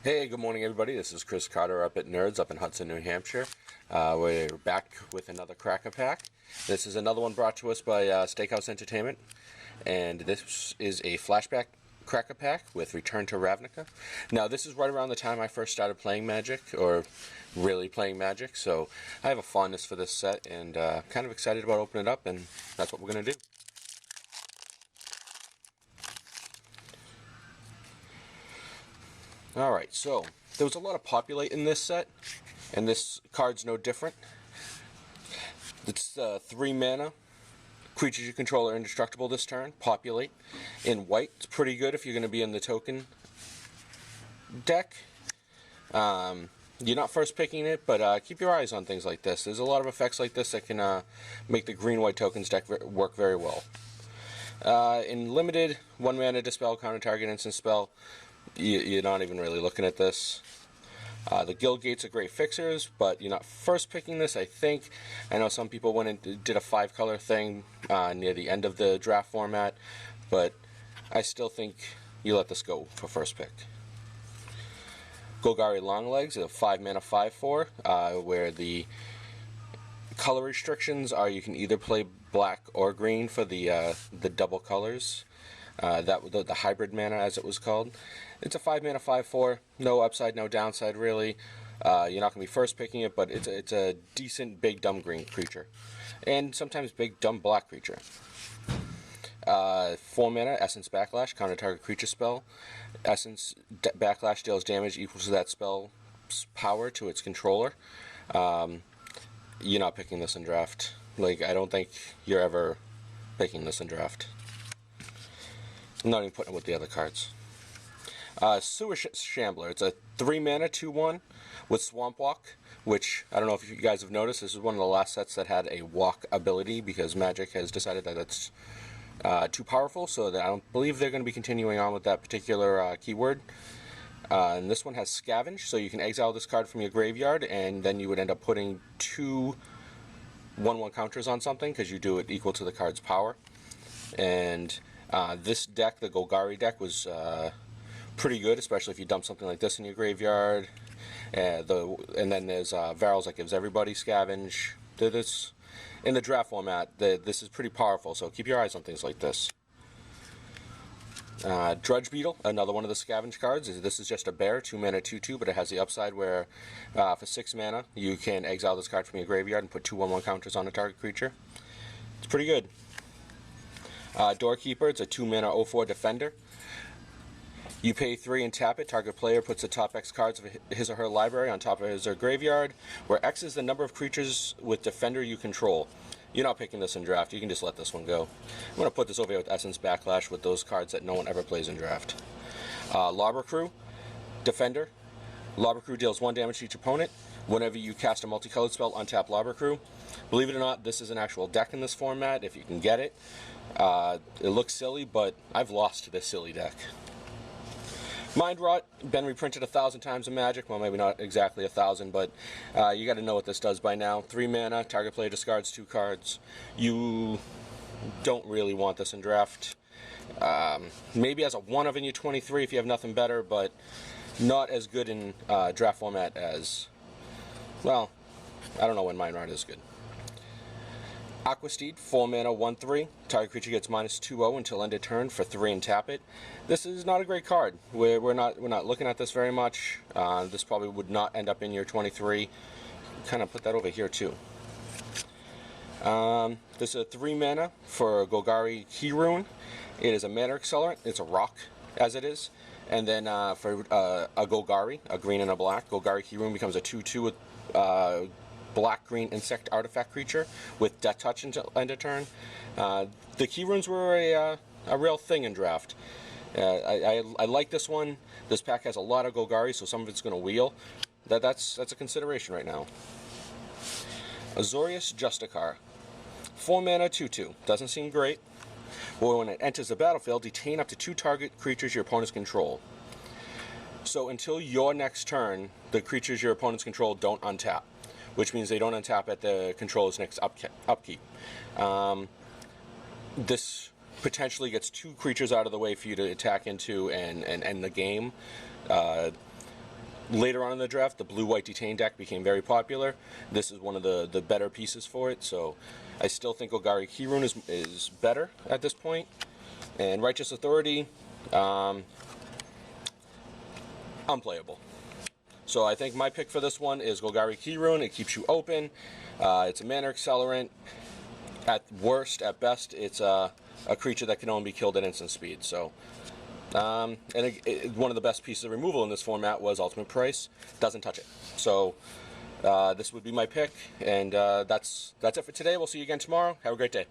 Hey, good morning, everybody. This is Chris Carter up at Nerds up in Hudson, New Hampshire. We're back with another Cracker Pack. This is another one brought to us by Steakhouse Entertainment, and this is a flashback Cracker Pack with Return to Ravnica. Now, this is right around the time I first started playing Magic, or really playing Magic, so I have a fondness for this set, and kind of excited about opening it up, and that's what we're going to do. Alright, so there was a lot of populate in this set, and this card's no different. It's 3 mana. Creatures you control are indestructible this turn. Populate. In white, it's pretty good if you're going to be in the token deck. You're not first picking it, but keep your eyes on things like this. There's a lot of effects like this that can make the green-white tokens deck work very well. In limited, 1 mana dispel, counter target instant spell. You're not even really looking at this. The guild gates are great fixers, but you're not first picking this, I think. I know some people went and did a 5-color thing near the end of the draft format, but I still think you let this go for first pick. Golgari Longlegs is a 5 mana 5/4, where the color restrictions are you can either play black or green for the double colors. The hybrid mana, as it was called. It's a 5 mana 5/4, no upside, no downside really. You're not going to be first picking it, but it's a decent big dumb green creature, and sometimes big dumb black creature. 4 mana Essence Backlash, counter target creature spell. Essence Backlash deals damage equal to that spell's power to its controller. You're not picking this in draft. Like, I don't think you're ever picking this in draft. I'm not even putting it with the other cards. Sewer Shambler. It's a 3 mana 2/1 with Swamp Walk, which I don't know if you guys have noticed. This is one of the last sets that had a walk ability because Magic has decided that it's too powerful, so that I don't believe they're going to be continuing on with that particular keyword. And this one has Scavenge, so you can exile this card from your graveyard, and then you would end up putting 2 1/1 counters on something because you do it equal to the card's power. And this deck, the Golgari deck, was pretty good, especially if you dump something like this in your graveyard. And then there's Varels that gives everybody Scavenge. This in the draft format, this is pretty powerful, so keep your eyes on things like this. Drudge Beetle, another one of the Scavenge cards. This is just a bear, 2 mana 2/2, but it has the upside where for 6 mana you can exile this card from your graveyard and put 2 1/1 counters on a target creature. It's pretty good. Doorkeeper, it's a 2 mana 0/4 defender. You pay 3 and tap it. Target player puts the top X cards of his or her library on top of his or her graveyard, where X is the number of creatures with defender you control. You're not picking this in draft. You can just let this one go. I'm going to put this over here with Essence Backlash with those cards that no one ever plays in draft. Lobber Crew, defender. Lobber Crew deals 1 damage to each opponent. Whenever you cast a multicolored spell, untap Lobber Crew. Believe it or not, this is an actual deck in this format, if you can get it. It looks silly, but I've lost to this silly deck. Mind Rot, been reprinted 1,000 times in Magic. Well, maybe not exactly 1,000, but you got to know what this does by now. 3 mana, target player discards 2 cards. You don't really want this in draft. Maybe as a 1 of in your 23 if you have nothing better, but not as good in draft format as, well, I don't know when Mind Rot is good. Aquasteed, 4 mana 1/3. Target creature gets -2/0 until end of turn for 3 and tap it. This is not a great card. We're not looking at this very much. This probably would not end up in your 23. Kind of put that over here too. This is a 3 mana for Golgari Keyrune. It is a mana accelerant. It's a rock, as it is. And then for a Golgari, a green and a black, Golgari Keyrune becomes a 2/2 with black-green insect artifact creature with Death Touch until end of turn. The Keyrunes were a real thing in draft. I like this one. This pack has a lot of Golgari, so some of it's going to wheel. That's a consideration right now. Azorius Justicar, 4 mana 2/2. Doesn't seem great. Well, when it enters the battlefield, detain up to 2 target creatures your opponents control. So until your next turn, the creatures your opponents control don't untap, which means they don't untap at the controller's next upkeep. This potentially gets 2 creatures out of the way for you to attack into and end the game. later on in the draft, the blue-white detain deck became very popular. This is one of the better pieces for it, so I still think Golgari Keyrune is better at this point. And Righteous Authority, unplayable. So I think my pick for this one is Golgari Keyrune. It keeps you open. It's a mana accelerant. At worst, at best, it's a creature that can only be killed at instant speed. So, one of the best pieces of removal in this format was Ultimate Price. Doesn't touch it. So this would be my pick, and that's it for today. We'll see you again tomorrow. Have a great day.